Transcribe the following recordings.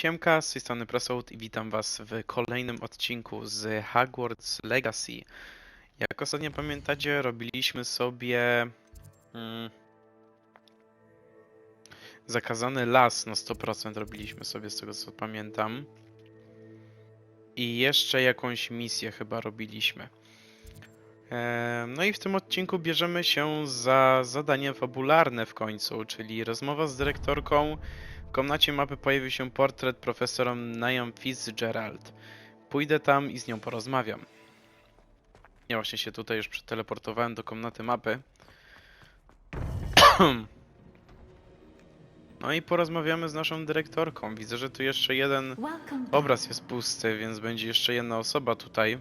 Siemka, z tej strony Presout i witam was w kolejnym odcinku z Hogwarts Legacy. Jak ostatnio pamiętacie, robiliśmy sobie zakazany las na 100% robiliśmy sobie z tego co pamiętam. I jeszcze jakąś misję chyba robiliśmy. No i w tym odcinku bierzemy się za zadanie fabularne w końcu, czyli rozmowa z dyrektorką. W komnacie mapy pojawił się portret profesora Niam Fitzgerald. Pójdę tam i z nią porozmawiam. Ja właśnie się tutaj już przeteleportowałem do komnaty mapy. No i porozmawiamy z naszą dyrektorką. Widzę, że tu jeszcze jeden obraz jest pusty, więc będzie jeszcze jedna osoba tutaj.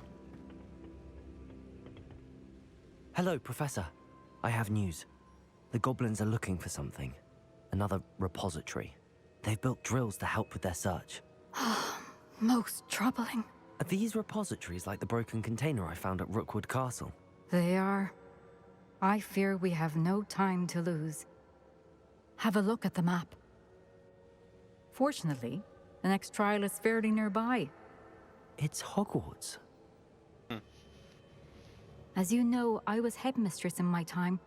Hello, Professor. I have news. The goblins are looking for something. Another repository. They've built drills to help with their search. Most troubling. Are these repositories like the broken container I found at Rookwood Castle? They are. I fear we have no time to lose. Have a look at the map. Fortunately, the next trial is fairly nearby. It's Hogwarts. As you know, I was headmistress in my time.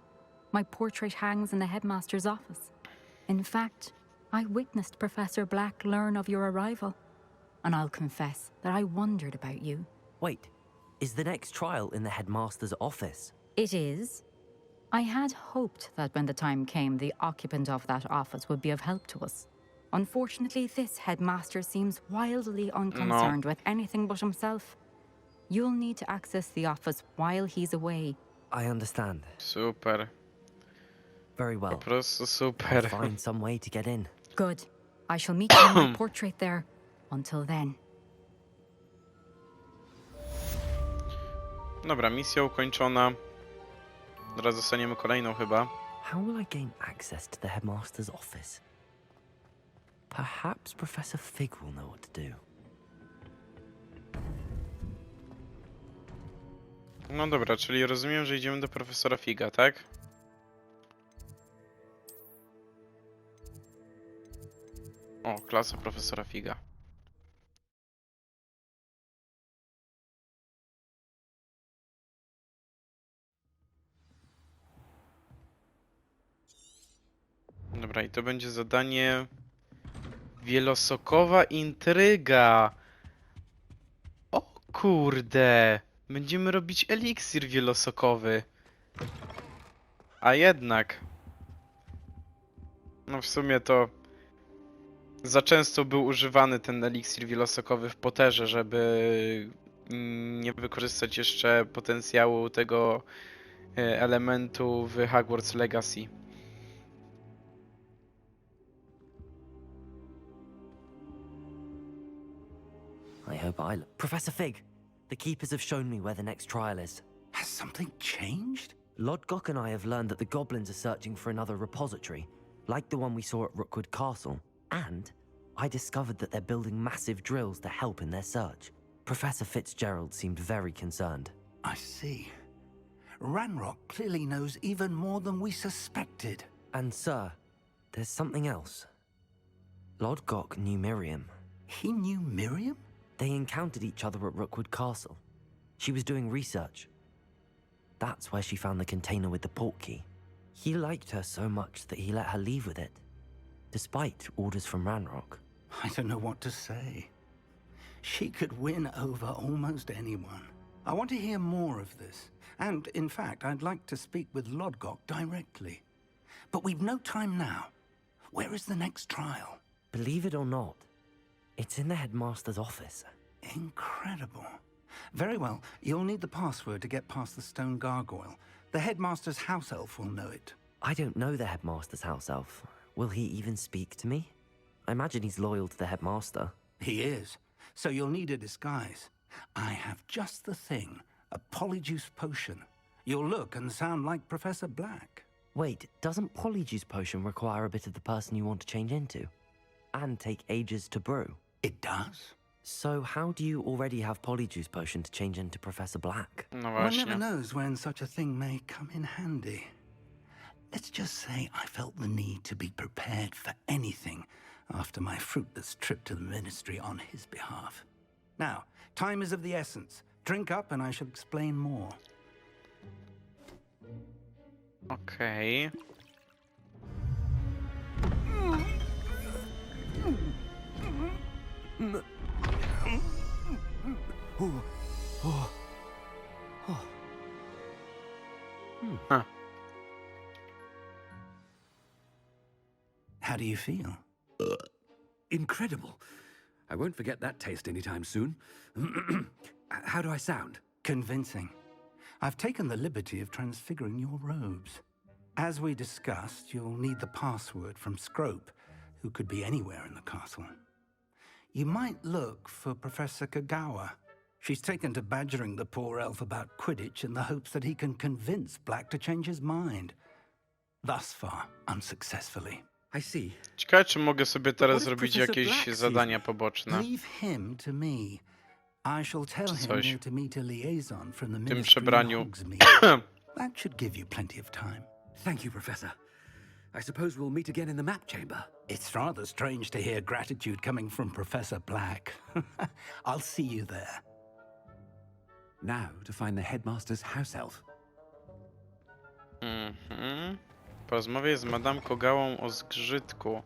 My portrait hangs in the headmaster's office. In fact, I witnessed Professor Black learn of your arrival. And I'll confess that I wondered about you. Wait, is the next trial in the headmaster's office? It is. I had hoped that when the time came, the occupant of that office would be of help to us. Unfortunately, this headmaster seems wildly unconcerned with anything but himself. You'll need to access the office while he's away. I understand. Super. Very well. Po prostu I'll super. find some way to get in. Good. I shall meet you in my portrait there. Until then. Dobra, misja ukończona. Teraz dostaniemy kolejną chyba. How will I gain access to the headmaster's office? Perhaps Professor Fig will know what to do. No dobra, czyli rozumiem, że idziemy do profesora Figa, tak? O, klasa profesora Figa. Dobra, i to będzie zadanie Wielosokowa Intryga. O kurde! Będziemy robić eliksir wielosokowy. A jednak. No w sumie to za często był używany ten eliksir wielosokowy w Potterze, żeby nie wykorzystać jeszcze potencjału tego elementu w Hogwarts Legacy. I hope Professor Fig, the keepers have shown me where the next trial is. Has something changed? Lodgok and I have learned that the goblins are searching for another repository, like the one we saw at Rookwood Castle. And I discovered that they're building massive drills to help in their search. Professor Fitzgerald seemed very concerned. I see. Ranrock clearly knows even more than we suspected. And sir, there's something else. Lodgok knew Miriam. He knew Miriam? They encountered each other at Rookwood Castle. She was doing research. That's where she found the container with the portkey. He liked her so much that he let her leave with it, despite orders from Ranrock. I don't know what to say. She could win over almost anyone. I want to hear more of this. And, in fact, I'd like to speak with Lodgok directly. But we've no time now. Where is the next trial? Believe it or not, it's in the headmaster's office. Incredible. Very well, you'll need the password to get past the stone gargoyle. The headmaster's house elf will know it. I don't know the headmaster's house elf. Will he even speak to me? I imagine he's loyal to the headmaster. He is. So you'll need a disguise. I have just the thing. A polyjuice potion. You'll look and sound like Professor Black. Wait, doesn't Polyjuice Potion require a bit of the person you want to change into? And take ages to brew? It does? So how do you already have Polyjuice Potion to change into Professor Black? No One właśnie. never knows when such a thing may come in handy. Let's just say I felt the need to be prepared for anything after my fruitless trip to the ministry on his behalf. Now, time is of the essence. Drink up and I shall explain more. Okej. Huh. How do you feel? Incredible. I won't forget that taste anytime soon. How do I sound? Convincing. I've taken the liberty of transfiguring your robes. As we discussed, you'll need the password from Scrope, who could be anywhere in the castle. You might look for Professor Kagawa. She's taken to badgering the poor elf about Quidditch in the hopes that he can convince Black to change his mind. Thus far, unsuccessfully. I see. Ciekawe, czy mogę sobie teraz What if zrobić Professor jakieś Black sees zadania me? poboczne. Leave him to me. I shall tell him Coś. where to meet a liaison from the W tym ministry in przebraniu. Hogsmeade. That should give you plenty of time. Thank you, Professor. I suppose we'll meet again in the map chamber. It's rather strange to hear gratitude coming from Professor Black. I'll see you there. Now to find the headmaster's house elf. Porozmawiaj z Madame Kogałą o zgrzytku.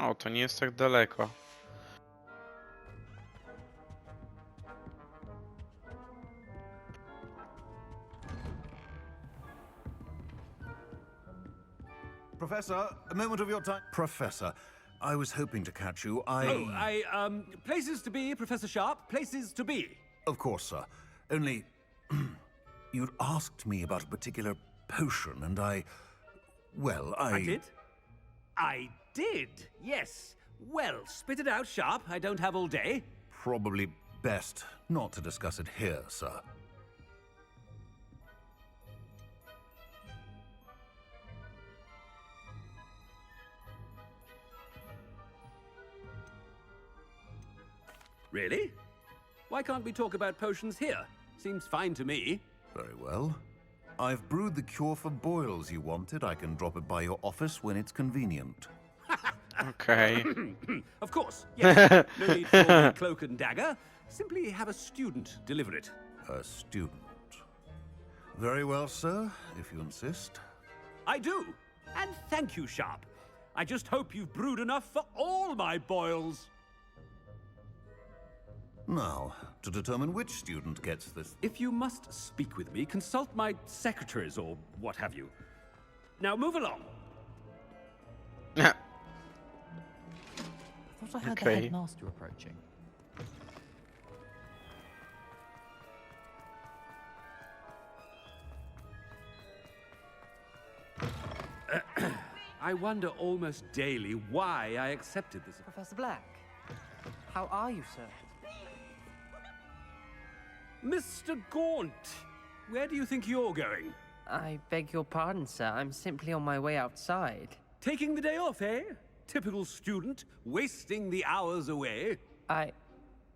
O, to nie jest tak daleko. Professor, a moment of your time. Professor, I was hoping to catch you. Places to be, Professor Sharp. Places to be. Of course, sir. Only, you'd asked me about a particular potion, and I I did, yes. Well, spit it out, Sharp. I don't have all day. Probably best not to discuss it here, sir. Really? Why can't we talk about potions here? Seems fine to me. Very well. I've brewed the cure for boils you wanted. I can drop it by your office when it's convenient. Okej. Of course, yes. No need for the cloak and dagger. Simply have a student deliver it. A student. Very well, sir, if you insist. I do. And thank you, Sharp. I just hope you've brewed enough for all my boils. Now, to determine which student gets this... If you must speak with me, consult my secretaries or what have you. Now move along. I thought I heard Okay. the headmaster approaching. I wonder almost daily why I accepted this. Professor Black, how are you, sir? Mr. Gaunt, where do you think you're going? I beg your pardon, sir. I'm simply on my way outside. Taking the day off, eh? Typical student, wasting the hours away. I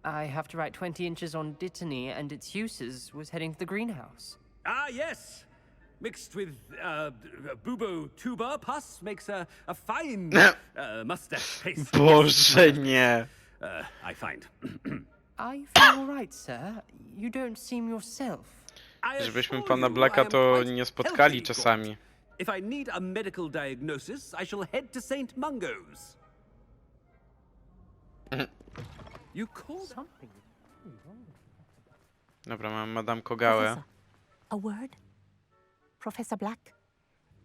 have to write 20 inches on Dittany and its uses. Was heading to the greenhouse. Ah, yes. Mixed with bubo tuber pus makes a fine mustache paste. Boże, nie. I find. Are you feeling all right, sir? You don't seem yourself. I Żebyśmy assure pana you Blacka I am to quite nie spotkali healthy, czasami. Gaunt. If I need a medical diagnosis, I shall head to St. Mungo's. You called Something. Dobra, mam Madame Kogałę. Professor, a word? Professor Black,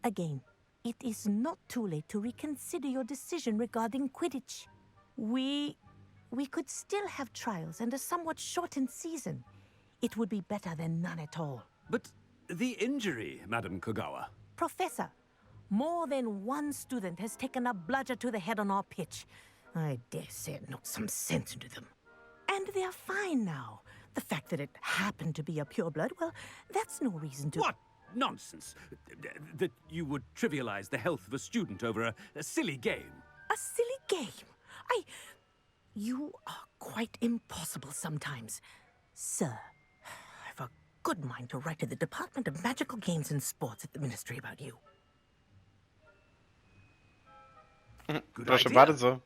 again, it is not too late to reconsider your decision regarding Quidditch. We could still have trials and a somewhat shortened season. It would be better than none at all. But the injury, Madam Kogawa. Professor, more than one student has taken a bludger to the head on our pitch. I dare say it knocked some sense into them. And they are fine now. The fact that it happened to be a pureblood, well, that's no reason to... What nonsense! That you would trivialize the health of a student over a silly game. A silly game? You are quite impossible sometimes. Sir, I've a good mind to write to the Department of Magical Games and Sports at the Ministry about you. Good Proszę idea. bardzo.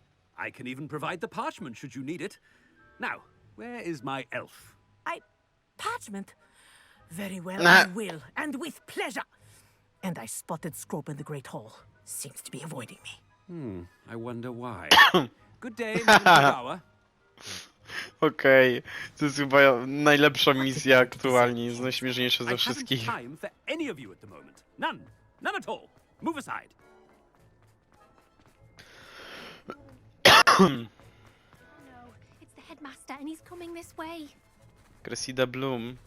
I can even provide the parchment should you need it. Now, where is my elf? Parchment? Very well, Nah. I will, and with pleasure. And I spotted Scrope in the Great Hall. Seems to be avoiding me. I wonder why. Good day, Madam Togawa. Okej, to jest chyba najlepsza misja aktualnie, jest najśmieszniejsza I ze haven't wszystkich. time for any of you at the moment. None. None at all. Move aside. No, it's the headmaster, and he's coming this way. Cressida Bloom.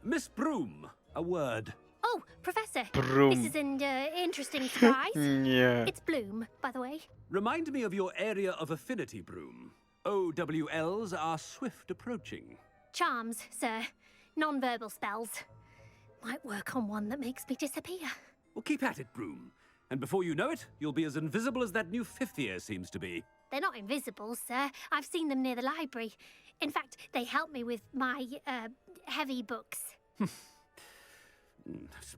Miss Broom, a word. Oh, Professor. Broom. This is an interesting surprise. Nie. It's Bloom, by the way. Remind me of your area of affinity, Broom. OWLs are swift approaching. Charms, sir. Non-verbal spells. Might work on one that makes me disappear. Well, keep at it, Broom. And before you know it, you'll be as invisible as that new fifth year seems to be. They're not invisible, sir. I've seen them near the library. In fact, they help me with my, heavy books.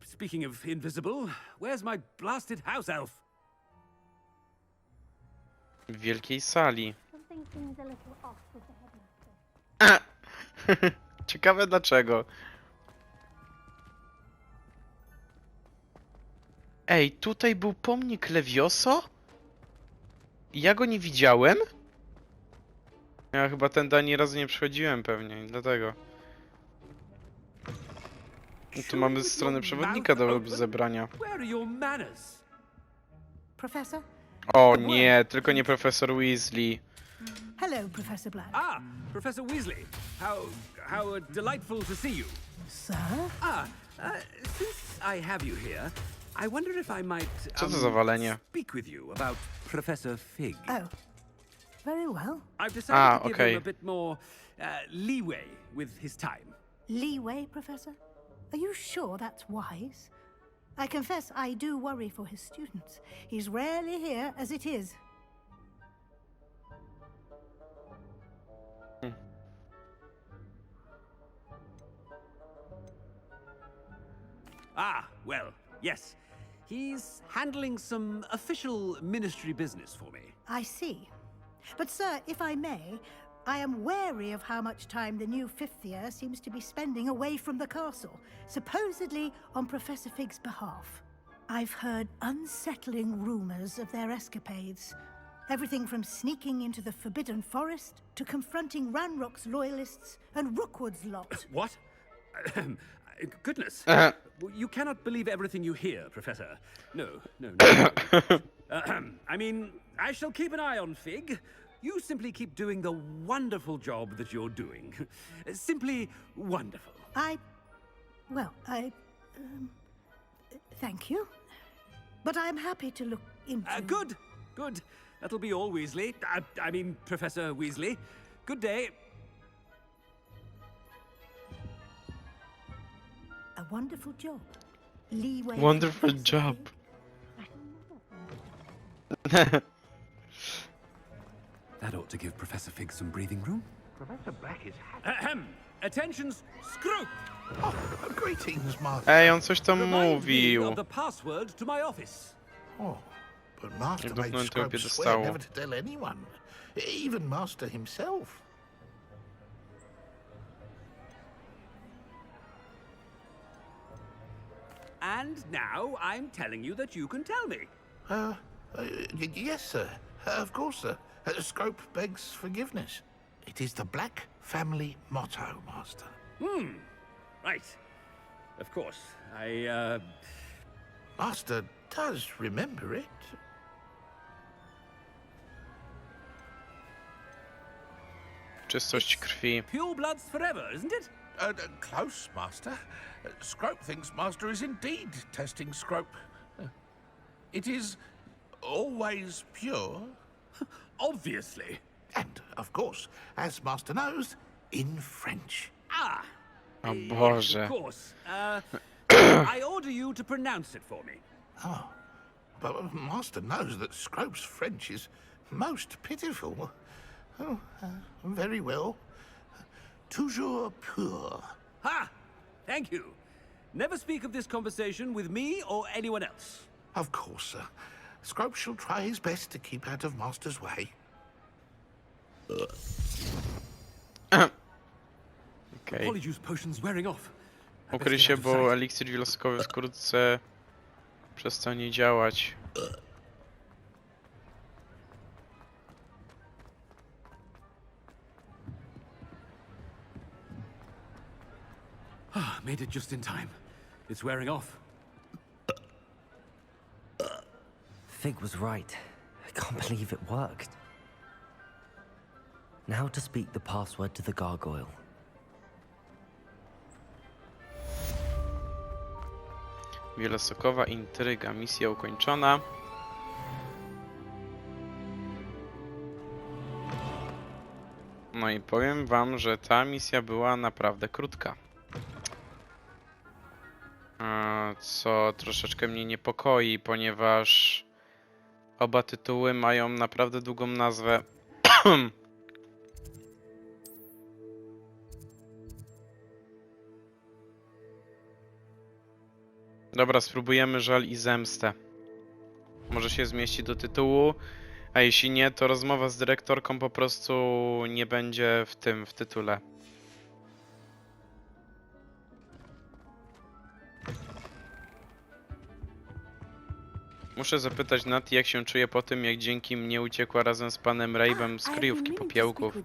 Speaking of invisible, where's my blasted house elf? W wielkiej sali. Something seems a little off with the headmaster. Ciekawe dlaczego. Ej, tutaj był pomnik Levioso? Ja go nie widziałem? Ja chyba tędy ani razu nie przychodziłem pewnie, dlatego. I tu mamy stronę przewodnika do zebrania. Where are your manners? Professor? O nie, tylko nie profesor Weasley. Hello, Professor Black. Ah, Professor Weasley. How delightful to see you. Sir? Since I have you here, I wonder if I might Co to za walenie? speak with you about Professor Fig. Oh, very well. I've decided to give okay. him a bit more leeway with his time. Leeway, Professor? Are you sure that's wise? I confess I do worry for his students. He's rarely here as it is. Ah, well, yes. He's handling some official ministry business for me. I see. But, sir, if I may, I am wary of how much time the new fifth year seems to be spending away from the castle, supposedly on Professor Fig's behalf. I've heard unsettling rumors of their escapades. Everything from sneaking into the Forbidden Forest to confronting Ranrock's loyalists and Rookwood's lot. What? Goodness. You cannot believe everything you hear, Professor. No. I mean, I shall keep an eye on Fig. You simply keep doing the wonderful job that you're doing. Simply wonderful. Thank you. But I'm happy to look into... Good. That'll be all, Weasley. I mean, Professor Weasley. Good day. A wonderful job. Leeway. Wonderful job. That ought to give Professor Fig some breathing room. Professor Black is... Attention, Scrope! Oh, greetings, Master. Ej, on coś tam Remind me mówił. of the password to my office. Oh, but Master Ja made dotknąłem tego Scrub swear piedestału. never to tell anyone, even Master himself. And now I'm telling you that you can tell me. Yes, sir. Of course, sir. Scrope begs forgiveness. It is the Black family motto, Master. Right. Of course. Master does remember it. Czystość krwi. Pure bloods forever, isn't it? Close, Master. Scrope thinks Master is indeed testing Scrope. It is always pure. Obviously. And, of course, as Master knows, in French. O Yes, Boże. of course. I order you to pronounce it for me. Oh, but Master knows that Scrope's French is most pitiful. Oh, very well. Toujours pur. Ha! Thank you. Never speak of this conversation with me or anyone else. Of course, sir. Scrope shall try his best to keep out of Master's way. Okej. Polyjuice potion's wearing off. Ukryj się, bo eliksir wielosokowy wkrótce przestanie działać. Made it just in time. It's wearing off. Fig was right. I can't believe it worked. Now to speak the password to the gargoyle. Wielosokowa Intryga. Misja ukończona. No i powiem wam, że ta misja była naprawdę krótka. Co troszeczkę mnie niepokoi, ponieważ oba tytuły mają naprawdę długą nazwę. Dobra, spróbujemy Żal i Zemstę. Może się zmieści do tytułu, a jeśli nie, to rozmowa z dyrektorką po prostu nie będzie w tytule. Muszę zapytać Nati, jak się czuje po tym, jak dzięki mnie uciekła razem z panem Rave'em z kryjówki popiołków.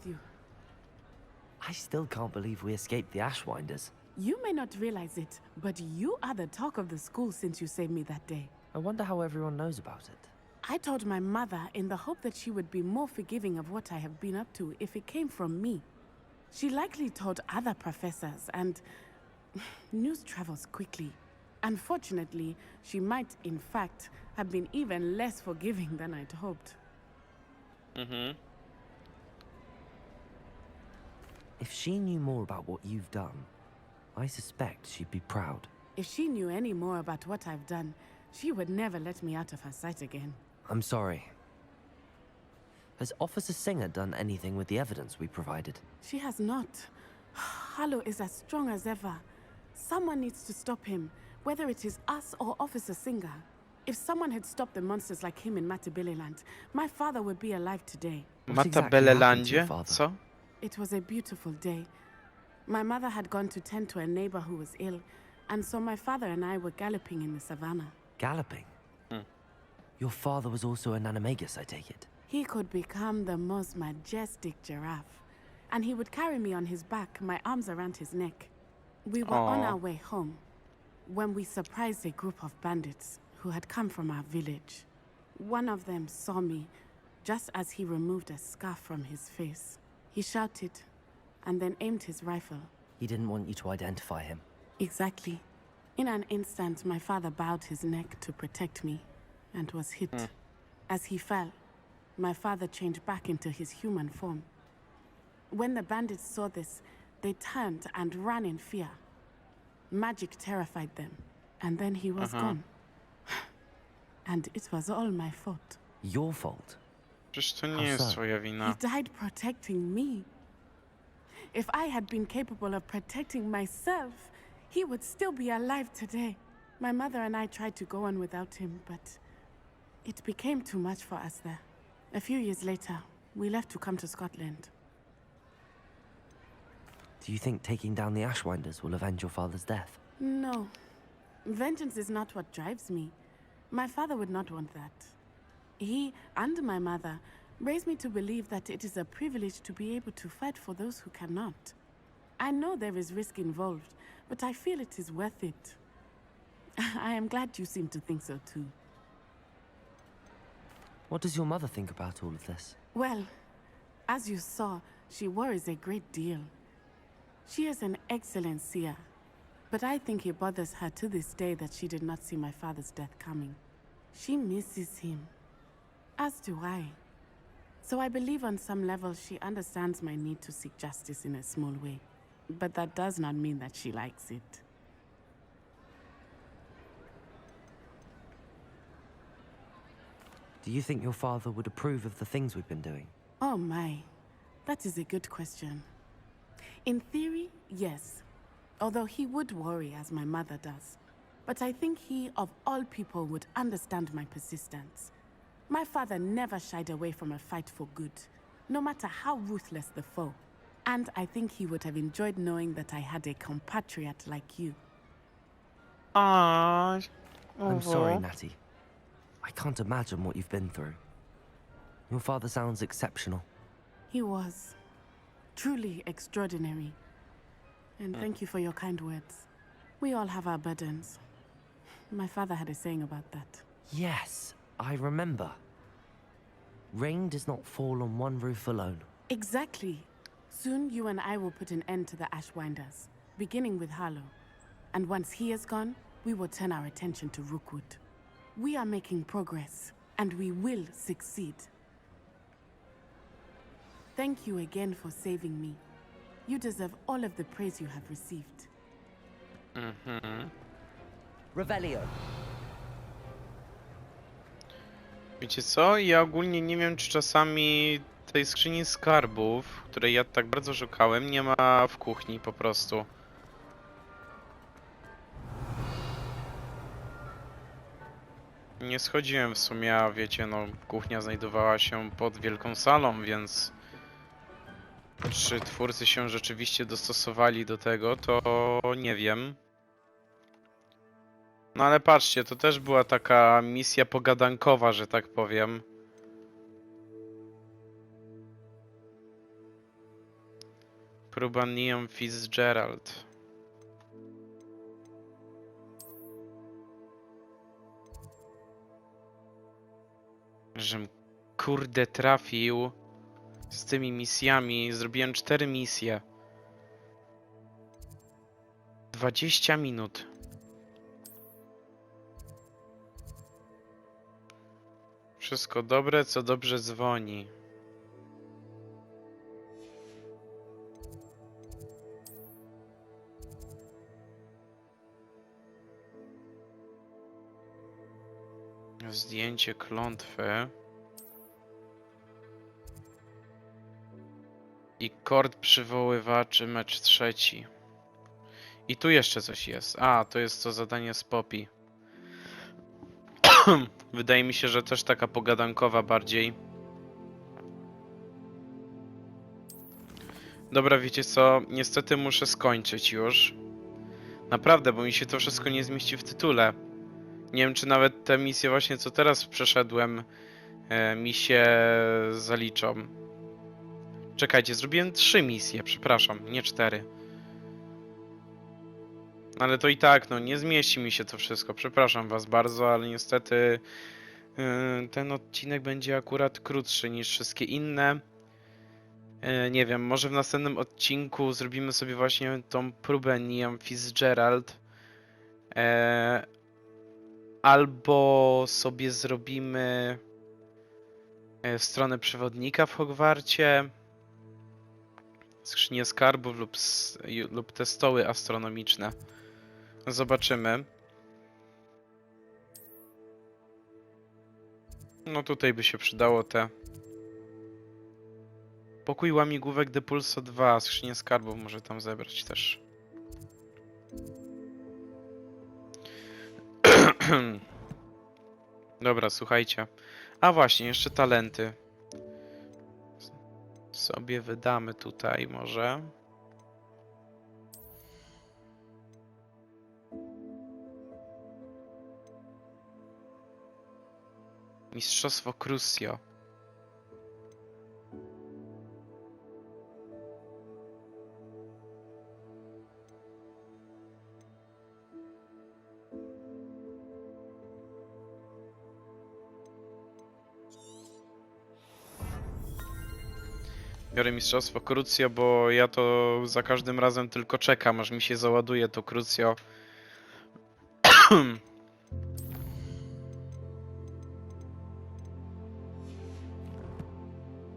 I still can't believe we escaped the Ashwinders. You may not realize it, but you are the talk of the school since you saved me that day. I wonder how everyone knows about it. I told my mother in the hope that she would be more forgiving of what I have been up to if it came from me. She likely told other professors, and news travels quickly. Unfortunately, she might, in fact, have been even less forgiving than I'd hoped. If she knew more about what you've done, I suspect she'd be proud. If she knew any more about what I've done, she would never let me out of her sight again. I'm sorry. Has Officer Singer done anything with the evidence we provided? She has not. Harlow is as strong as ever. Someone needs to stop him, whether it is us or Officer Singer. If someone had stopped the monsters like him in Matabeleland, my father would be alive today. Matabelelandzie? Co? It was a beautiful day. My mother had gone to tend to a neighbor who was ill, and so my father and I were galloping in the savannah. Galloping? Your father was also an animagus, I take it? He could become the most majestic giraffe, and he would carry me on his back, my arms around his neck. We were on our way home when we surprised a group of bandits who had come from our village. One of them saw me just as he removed a scarf from his face. He shouted and then aimed his rifle. He didn't want you to identify him. Exactly. In an instant, my father bowed his neck to protect me and was hit. As he fell, my father changed back into his human form. When the bandits saw this, they turned and ran in fear. Magic terrified them, and then he was gone. And it was all my fault. Your fault? Przecież to nie jest twoja He wina. died protecting me. If I had been capable of protecting myself, he would still be alive today. My mother and I tried to go on without him, but it became too much for us there. A few years later, we left to come to Scotland. Do you think taking down the Ashwinders will avenge your father's death? No. Vengeance is not what drives me. My father would not want that. He and my mother raised me to believe that it is a privilege to be able to fight for those who cannot. I know there is risk involved, but I feel it is worth it. I am glad you seem to think so too. What does your mother think about all of this? Well, as you saw, she worries a great deal. She is an excellent seer, but I think it bothers her to this day that she did not see my father's death coming. She misses him, as do I. So I believe on some level she understands my need to seek justice in a small way, but that does not mean that she likes it. Do you think your father would approve of the things we've been doing? Oh my, that is a good question. In theory, yes. Although he would worry as my mother does. But I think he, of all people, would understand my persistence. My father never shied away from a fight for good, no matter how ruthless the foe. And I think he would have enjoyed knowing that I had a compatriot like you. Aww. I'm sorry, Natty. I can't imagine what you've been through. Your father sounds exceptional. He was truly extraordinary. And thank you for your kind words. We all have our burdens. My father had a saying about that. Yes, I remember. Rain does not fall on one roof alone. Exactly. Soon you and I will put an end to the Ashwinders, beginning with Harlow. And once he is gone, we will turn our attention to Rookwood. We are making progress, and we will succeed. Thank you again for saving me. You deserve all of the praise you have received. Revelio. Wiecie co? Ja ogólnie nie wiem, czy czasami tej skrzyni skarbów, której ja tak bardzo szukałem, nie ma w kuchni po prostu. Nie schodziłem w sumie, a wiecie, no kuchnia znajdowała się pod wielką salą, więc czy twórcy się rzeczywiście dostosowali do tego, to nie wiem. No ale patrzcie, to też była taka misja pogadankowa, że tak powiem. Próba Neon Fitzgerald. Żem kurde trafił z tymi misjami. Zrobiłem 4 misje. 20 minut. Wszystko dobre, co dobrze dzwoni. Zdjęcie klątwy. I kord przywoływaczy, mecz 3. I tu jeszcze coś jest. A, to jest to zadanie z Poppy. Wydaje mi się, że też taka pogadankowa bardziej. Dobra, wiecie co? Niestety muszę skończyć już. Naprawdę, bo mi się to wszystko nie zmieści w tytule. Nie wiem, czy nawet te misje właśnie, co teraz przeszedłem, mi się zaliczą. Czekajcie, zrobiłem 3 misje, przepraszam, nie 4. Ale to i tak, no nie zmieści mi się to wszystko. Przepraszam was bardzo, ale niestety ten odcinek będzie akurat krótszy niż wszystkie inne. Nie wiem, może w następnym odcinku zrobimy sobie właśnie tą próbę Neon Fitzgerald. Albo sobie zrobimy stronę przewodnika w Hogwarcie. Skrzynię skarbów lub te stoły astronomiczne. Zobaczymy. No tutaj by się przydało te. Pokój łamigłówek Depulso 2. Skrzynię skarbów może tam zebrać też. Dobra, słuchajcie. A właśnie, jeszcze talenty. Sobie wydamy tutaj może. Mistrzostwo Crucio. Biorę mistrzostwo Crucio, bo ja to za każdym razem tylko czekam, aż mi się załaduje to Crucio.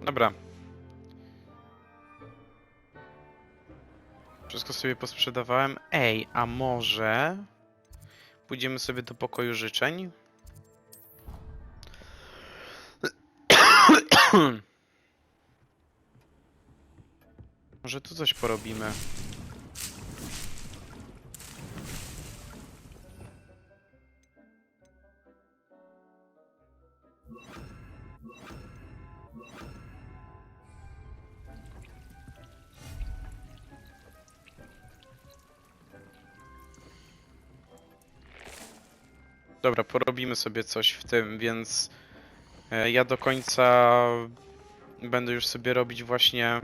Dobra. Wszystko sobie posprzedawałem. Ej, a może pójdziemy sobie do pokoju życzeń? Może tu coś porobimy. Dobra, porobimy sobie coś w tym, więc ja do końca będę już sobie robić właśnie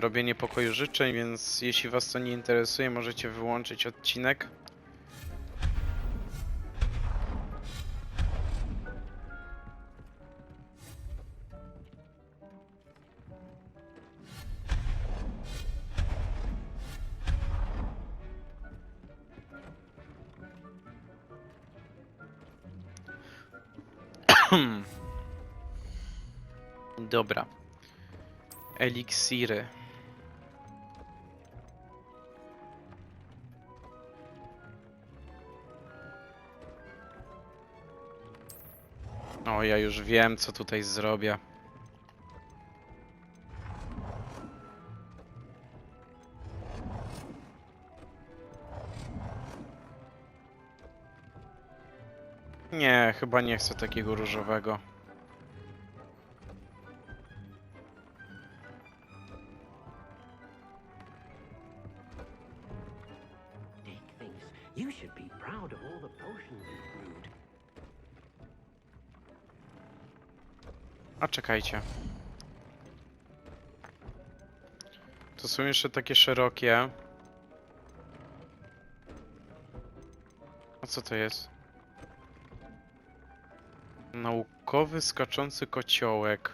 robienie pokoju życzeń, więc jeśli was to nie interesuje, możecie wyłączyć odcinek. Dobra. Eliksiry. O, ja już wiem, co tutaj zrobię. Nie, chyba nie chcę takiego różowego. You should be proud of all the potions you've brewed. A czekajcie. To są jeszcze takie szerokie. A co to jest? Naukowy skaczący kociołek.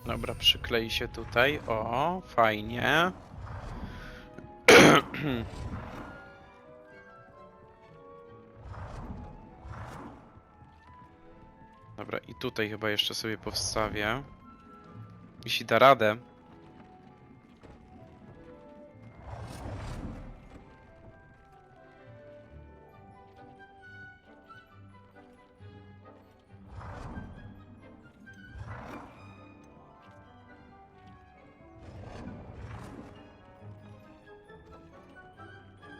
Dobra, przyklei się tutaj. O, fajnie. Dobra, i tutaj chyba jeszcze sobie powstawię. Jeśli da radę.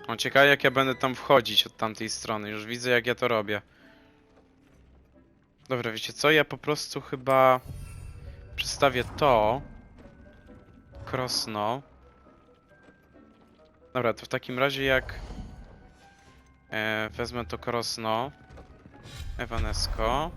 O, ciekawe jak ja będę tam wchodzić od tamtej strony. Już widzę jak ja to robię. Dobra, wiecie co? Ja po prostu chyba przestawię to. Krosno. Dobra, to w takim razie jak wezmę to krosno. Evanesko.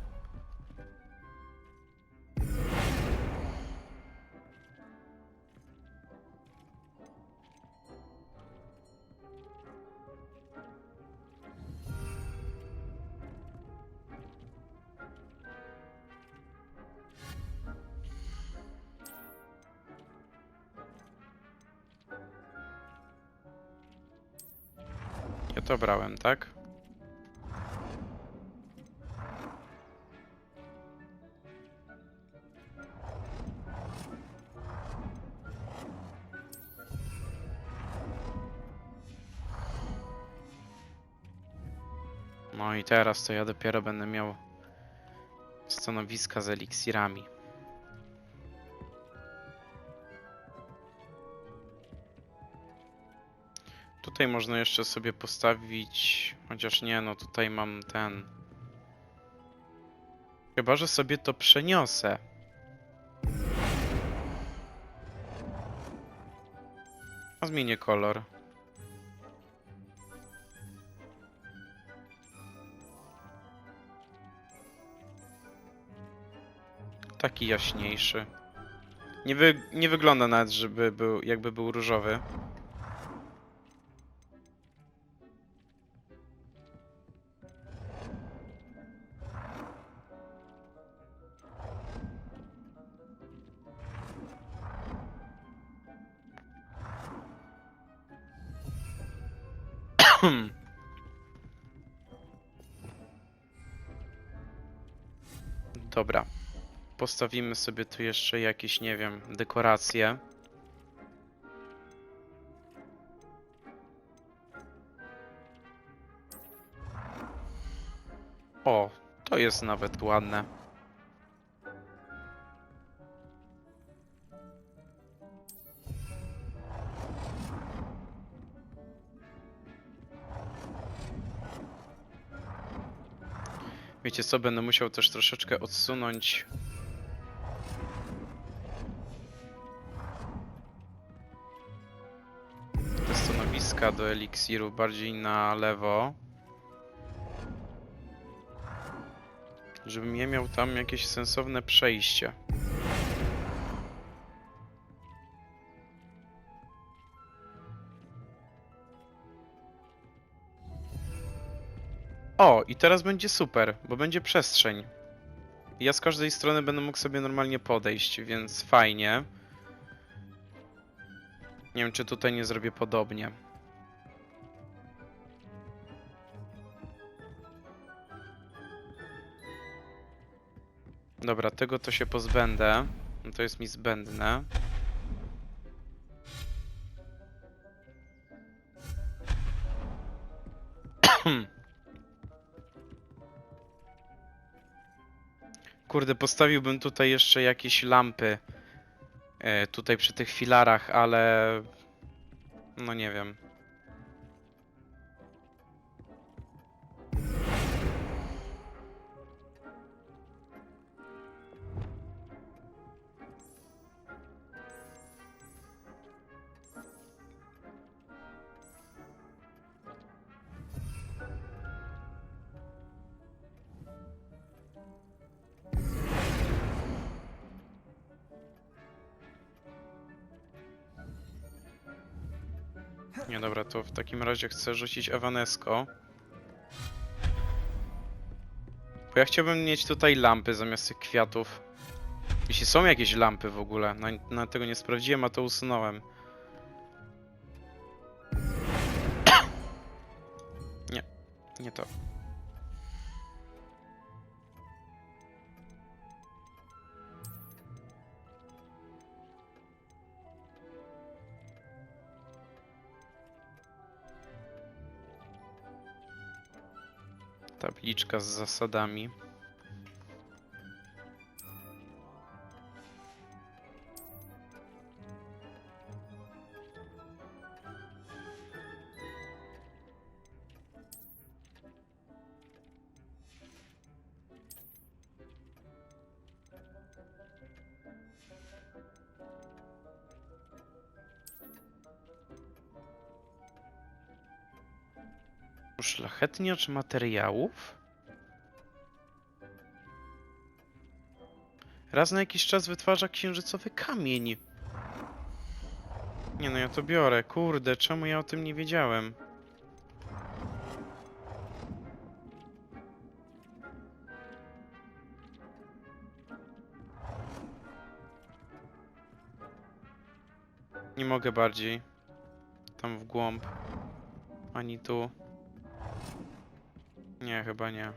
Ja to brałem, tak? No i teraz to ja dopiero będę miał stanowiska z eliksirami. Tutaj można jeszcze sobie postawić, chociaż nie, no tutaj mam ten. Chyba że sobie to przeniosę. A zmienię kolor. Taki jaśniejszy. Nie wygląda nawet, żeby był, jakby był różowy. Dobra. Postawimy sobie tu jeszcze jakieś, nie wiem, dekoracje. O, to jest nawet ładne. Wiecie co, będę musiał też troszeczkę odsunąć te stanowiska do eliksiru bardziej na lewo, żebym nie miał tam jakieś sensowne przejście. O, i teraz będzie super, bo będzie przestrzeń. Ja z każdej strony będę mógł sobie normalnie podejść, więc fajnie. Nie wiem, czy tutaj nie zrobię podobnie. Dobra, tego to się pozbędę. To jest mi zbędne. Kurde, postawiłbym tutaj jeszcze jakieś lampy. Tutaj przy tych filarach, ale... No nie wiem. Nie, dobra, to w takim razie chcę rzucić Evanesco. Bo ja chciałbym mieć tutaj lampy zamiast tych kwiatów. Jeśli są jakieś lampy w ogóle. Na tego nie sprawdziłem, a to usunąłem. Nie, nie to. Tabliczka z zasadami. Uszlachetniacz materiałów? Raz na jakiś czas wytwarza księżycowy kamień. Nie no, ja to biorę. Kurde, czemu ja o tym nie wiedziałem? Nie mogę bardziej. Tam w głąb. Ani tu. Nie, chyba nie.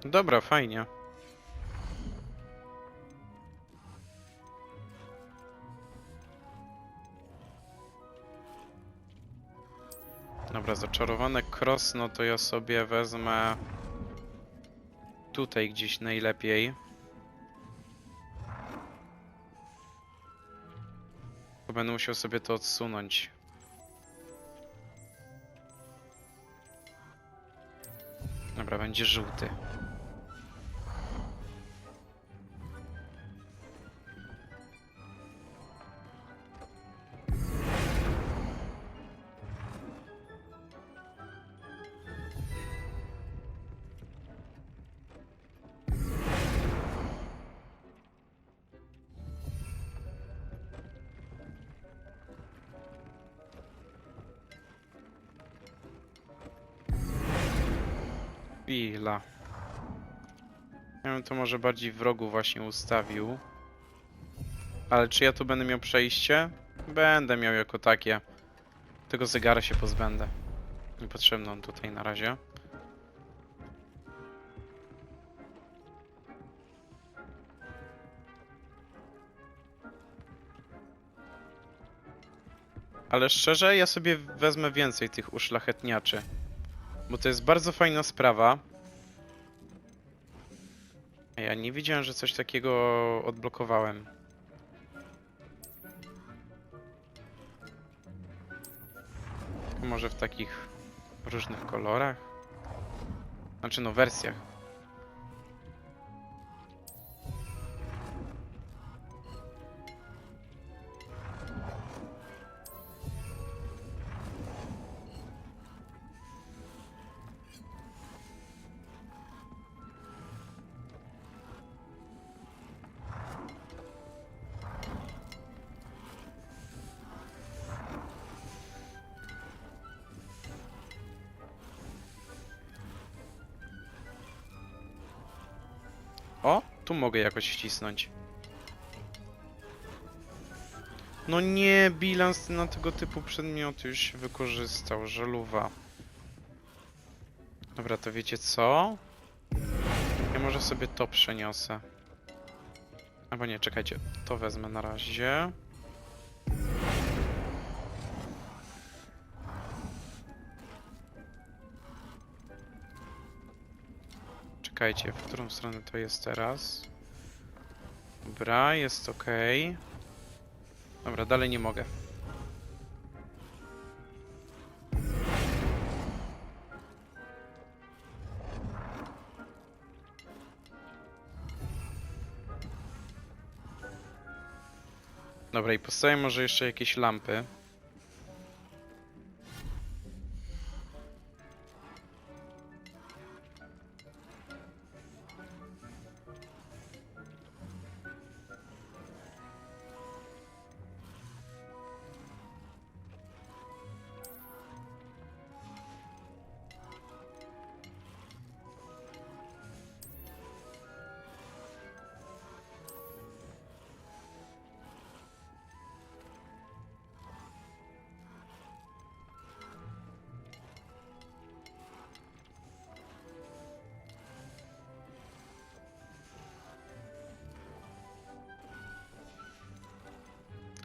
Dobra, fajnie. Dobra, zaczarowane cross, no to ja sobie wezmę tutaj gdzieś najlepiej. Bo będę musiał sobie to odsunąć. Dobra, będzie żółty. Chwila. Ja bym to może bardziej w rogu właśnie ustawił. Ale czy ja tu będę miał przejście? Będę miał jako takie. Tego zegara się pozbędę. Niepotrzebny on tutaj na razie. Ale szczerze, ja sobie wezmę więcej tych uszlachetniaczy. Bo to jest bardzo fajna sprawa. Ja nie wiedziałem, że coś takiego odblokowałem. Może w takich różnych kolorach? Znaczy no wersjach. O, tu mogę jakoś ścisnąć. No nie, bilans na tego typu przedmioty już się wykorzystał, żaluwa. Dobra, to wiecie co? Ja może sobie to przeniosę. Albo nie, czekajcie, to wezmę na razie. Czekajcie, w którą stronę to jest teraz? Dobra, jest ok. Dobra, dalej nie mogę. Dobra, i postawię może jeszcze jakieś lampy.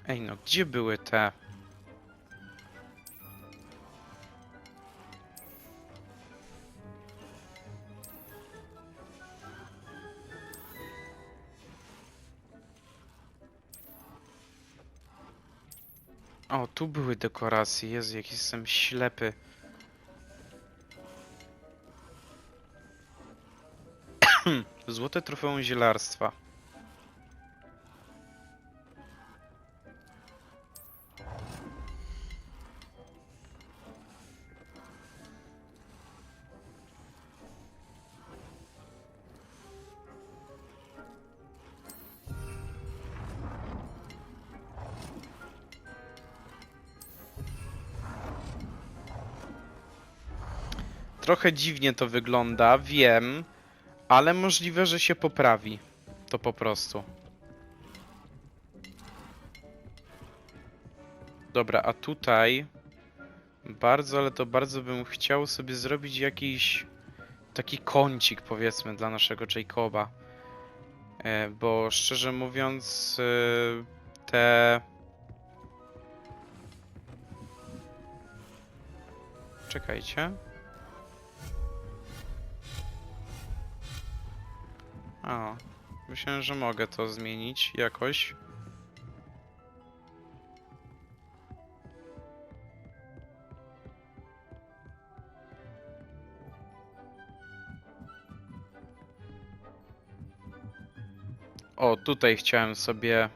Ej, no gdzie były te? O, tu były dekoracje. Jezu, jaki jestem ślepy. Złote trofeum zielarstwa. Trochę dziwnie to wygląda, wiem, ale możliwe, że się poprawi. To po prostu. Dobra, a tutaj bardzo, ale to bardzo bym chciał sobie zrobić jakiś taki kącik, powiedzmy, dla naszego Jacoba. Bo szczerze mówiąc, te... Czekajcie. A, myślałem, że mogę to zmienić jakoś. O, tutaj chciałem sobie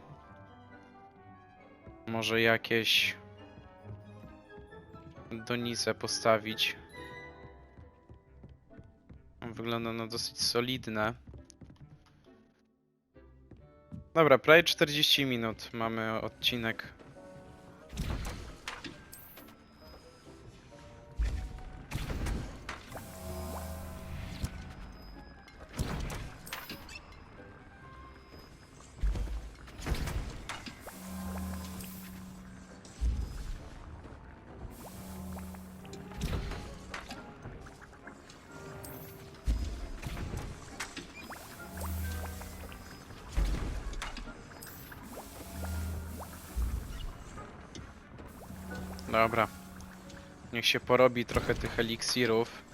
może jakieś donice postawić. Wygląda na dosyć solidne. Dobra, prawie 40 minut mamy odcinek. Dobra. Niech się porobi trochę tych eliksirów.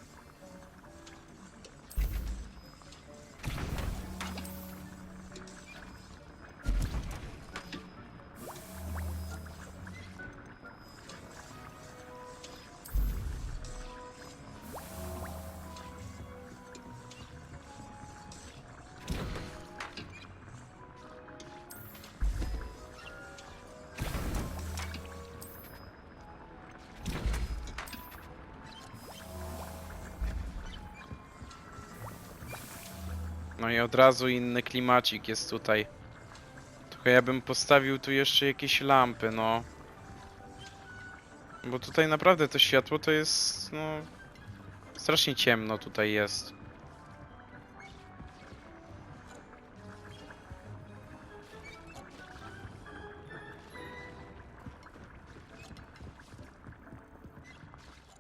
No i od razu inny klimacik jest tutaj. Tylko ja bym postawił tu jeszcze jakieś lampy, no. Bo tutaj naprawdę to światło to jest, no... Strasznie ciemno tutaj jest.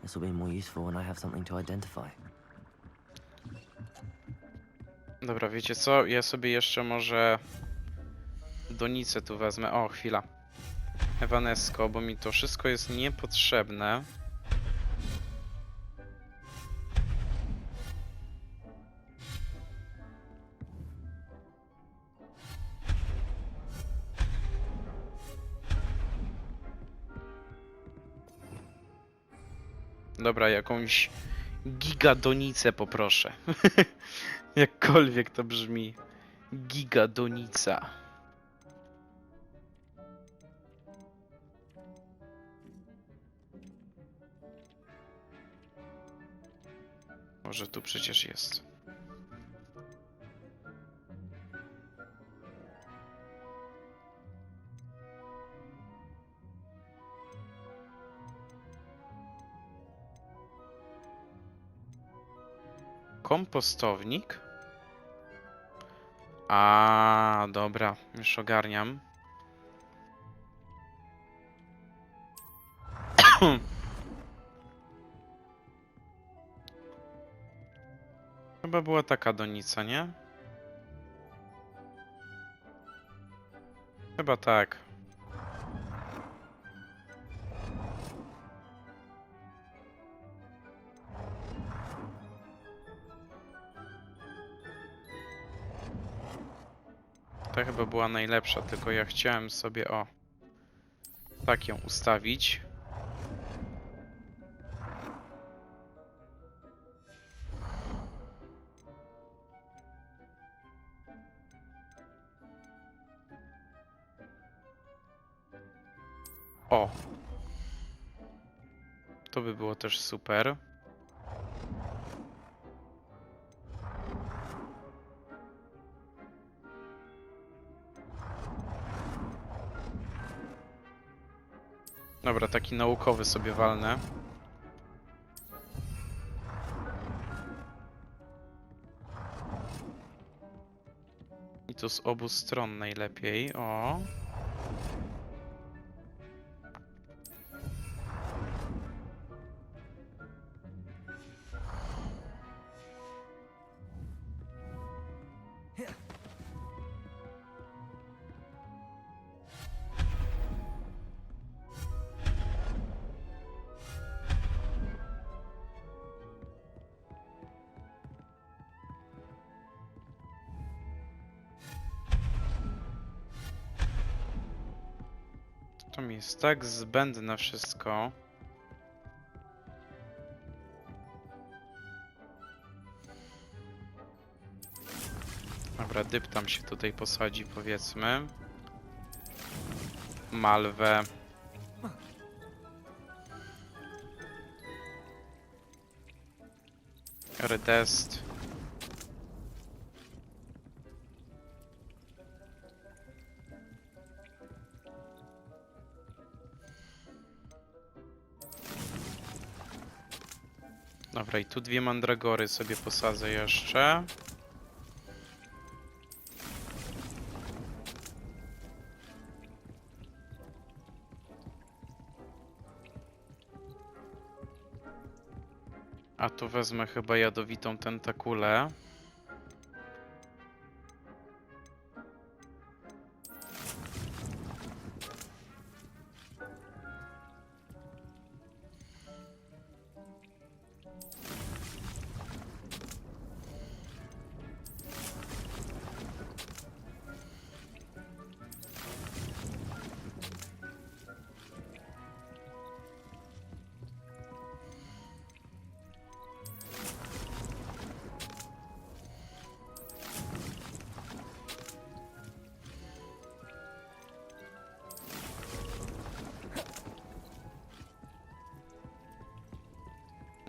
This will be more useful when I have something to identify. Dobra, wiecie co? Ja sobie jeszcze może donicę tu wezmę. O, chwila. Evanesco, bo mi to wszystko jest niepotrzebne. Dobra, jakąś gigadonicę poproszę. Jakkolwiek to brzmi. Gigadonica. Może tu przecież jest. Kompostownik? A, dobra, już ogarniam. Chyba była taka donica, nie? Chyba tak. Ta chyba była najlepsza, tylko ja chciałem sobie tak ją ustawić. O! To by było też super. Dobra, taki naukowy sobie walnę. I to z obu stron najlepiej. O! To mi jest tak zbędne wszystko. Dobra, dyb tam się tutaj posadzi, powiedzmy. Malwę. Redest. Dobra, i tu dwie mandragory sobie posadzę jeszcze. A tu wezmę chyba jadowitą tentakulę.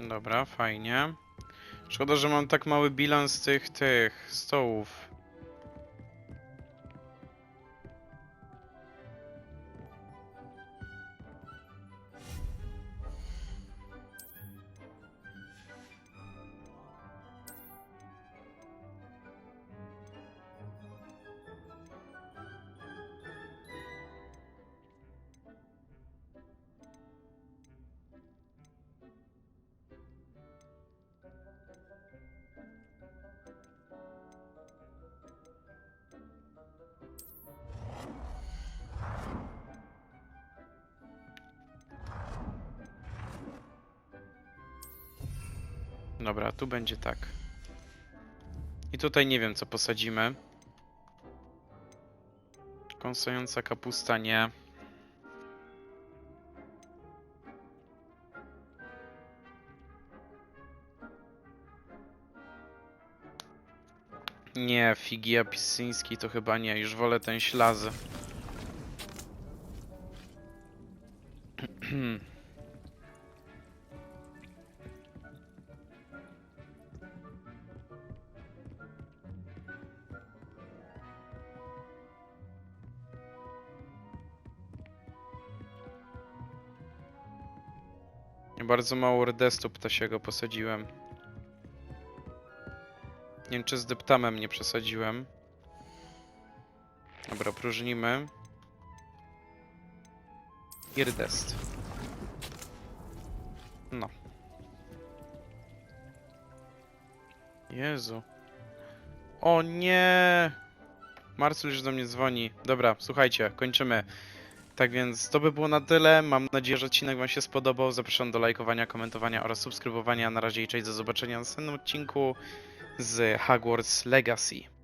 Dobra, fajnie. Szkoda, że mam tak mały bilans tych stołów. Dobra, tu będzie tak. I tutaj nie wiem, co posadzimy. Kąsająca kapusta nie. Nie, figi apisyński to chyba nie. Już wolę ten ślaz. Bardzo mało rdestu ptasiego posadziłem. Nie wiem, czy z deptamem nie przesadziłem. Dobra, próżnimy. I rdest. No. Jezu. O nie! Marcel już do mnie dzwoni. Dobra, słuchajcie, kończymy. Tak więc to by było na tyle. Mam nadzieję, że odcinek wam się spodobał. Zapraszam do lajkowania, komentowania oraz subskrybowania. Na razie i cześć, do zobaczenia w następnym odcinku z Hogwarts Legacy.